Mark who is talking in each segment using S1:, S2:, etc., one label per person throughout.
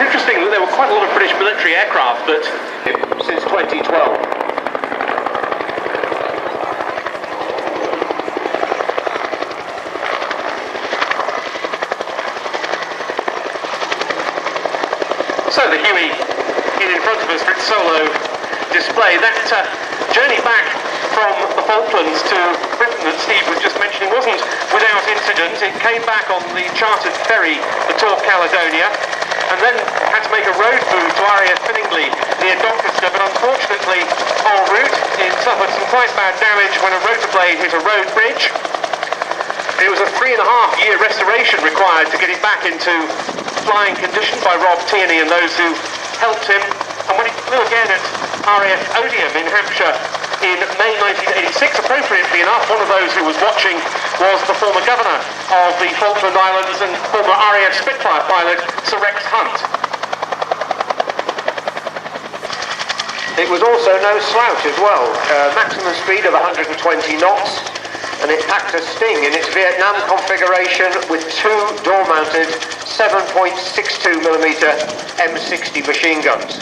S1: interesting that there were quite a lot of British military aircraft that
S2: since 2012.
S1: So the Huey in front of us for its solo display. That journey back from the Falklands to Britain that Steve was just mentioning wasn't without incident. It came back on the chartered ferry, the Torque Caledonia, and then had to make a road move to RAF Finningley near Doncaster, but unfortunately en route it suffered some quite bad damage when a rotor blade hit a road bridge. It was a 3.5-year restoration required to get it back into flying condition by Rob Tierney and those who helped him. And when it flew again at RAF Odium in Hampshire in May 1986, appropriately enough, one of those who was watching was the former governor of the Falkland Islands and former RAF Spitfire pilot Sir Rex Hunt.
S2: It was also no slouch as well. Maximum speed of 120 knots, and it packed a sting in its Vietnam configuration with two door-mounted 7.62mm M60 machine guns.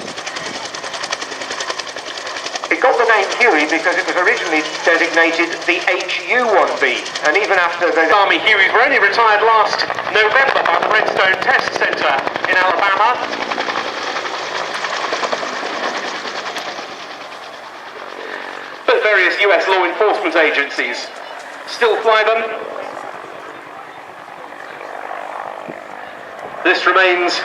S2: It got the name Huey because it was originally designated the HU-1B, and even after the
S1: Army Hueys were only retired last November by the Redstone Test Centre in Alabama. But various US law enforcement agencies still fly them. This remains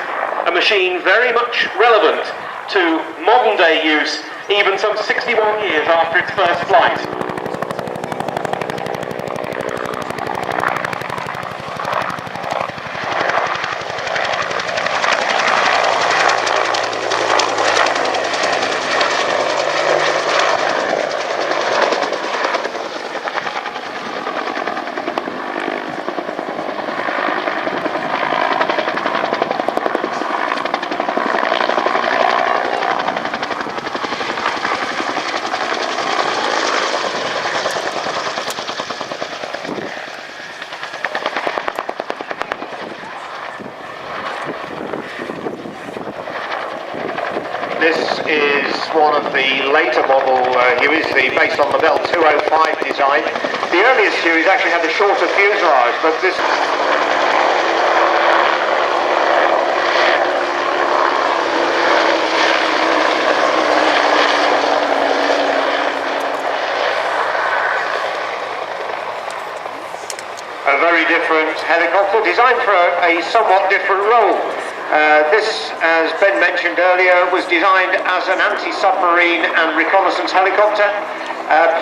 S1: a machine very much relevant to modern day use, even some 61 years after its first flight.
S2: This is one of the later model Hueys, based on the Bell 205 design. The earliest Hueys actually had a shorter fuselage, but this... a very different helicopter, designed for a somewhat different role. This, as Ben mentioned earlier, was designed as an anti-submarine and reconnaissance helicopter,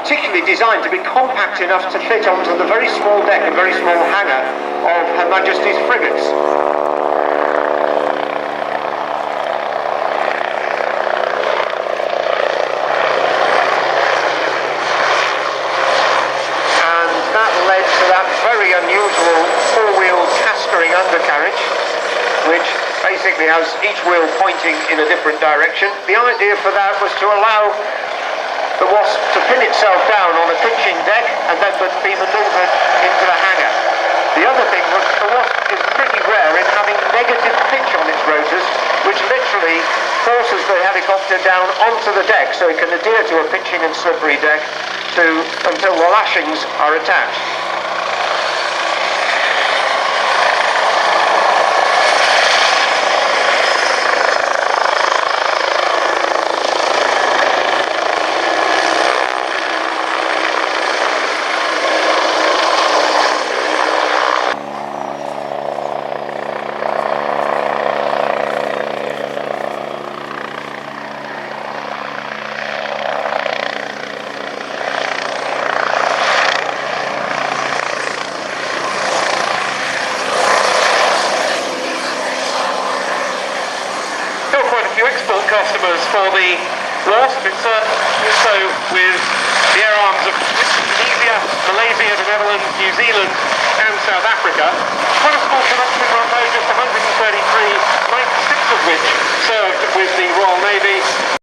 S2: particularly designed to be compact enough to fit onto the very small deck and very small hangar of Her Majesty's frigates. And that led to that very unusual four-wheel castering undercarriage, which basically has each wheel pointing in a different direction. The idea for that was to allow the Wasp to pin itself down on a pitching deck and then be manoeuvred into the hangar. The other thing was the Wasp is pretty rare in having negative pitch on its rotors, which literally forces the helicopter down onto the deck so it can adhere to a pitching and slippery deck until the lashings are attached. Export customers for the Wasp. It's also with the air arms of Indonesia, Malaysia, the Netherlands, New Zealand and South Africa. Quite a small production run though, just 133, 96 of which served with the Royal Navy.